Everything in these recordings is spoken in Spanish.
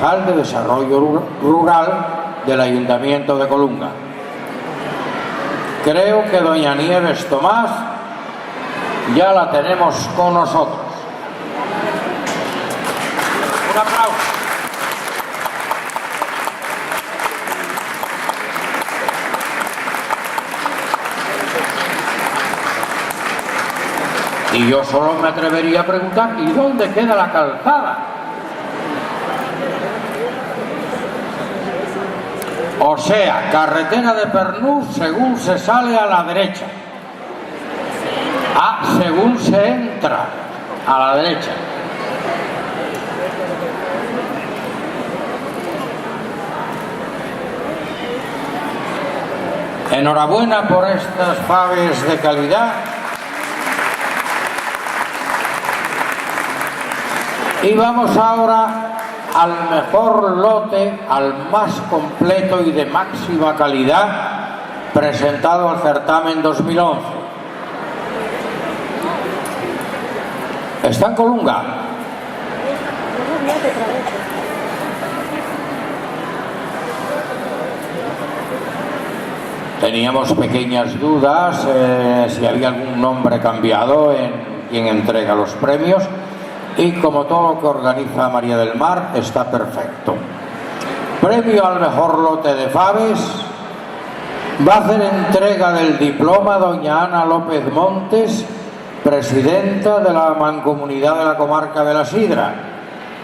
concejal de Desarrollo Rural del Ayuntamiento de Colunga. Creo que doña Nieves Tomás ya la tenemos con nosotros. Un aplauso. Y yo solo me atrevería a preguntar, ¿y dónde queda la calzada? O sea, carretera de Pernús según se sale a la derecha. Ah, según se entra a la derecha. Enhorabuena por estas faves de calidad. Y vamos ahora al mejor lote, al más completo y de máxima calidad presentado al certamen 2011. ¿Está en Colunga? Teníamos pequeñas dudas si había algún nombre cambiado en quien entrega los premios. Y como todo lo que organiza María del Mar, está perfecto. Premio al mejor lote de faves. Va a hacer entrega del diploma doña Ana López Montes, presidenta de la Mancomunidad de la Comarca de la Sidra.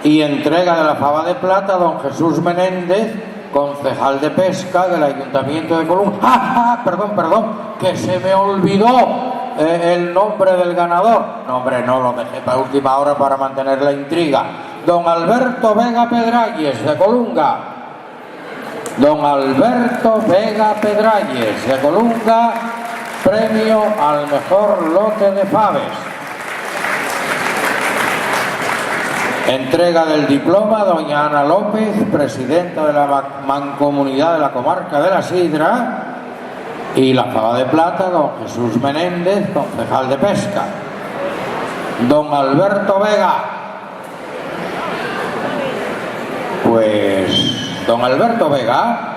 Y entrega de la fava de plata don Jesús Menéndez, concejal de pesca del Ayuntamiento de Colunga. Perdón, que se me olvidó el nombre del ganador. No, hombre, no, lo dejé para última hora para mantener la intriga. Don Alberto Vega Pedralles, de Colunga. Don Alberto Vega Pedralles, de Colunga, premio al mejor lote de faves. Entrega del diploma doña Ana López, presidenta de la Mancomunidad de la Comarca de la Sidra. Y la fava de plata, don Jesús Menéndez, concejal de pesca. Don Alberto Vega. Pues, don Alberto Vega,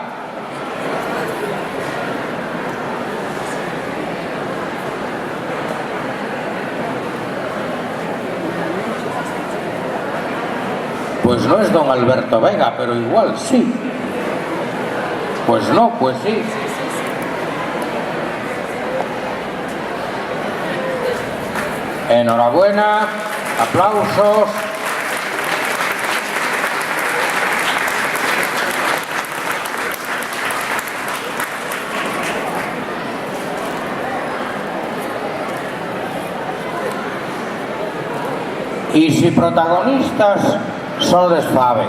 pues no es don Alberto Vega, pero igual sí. Pues no, pues sí. Enhorabuena, aplausos. Y si protagonistas son les faves.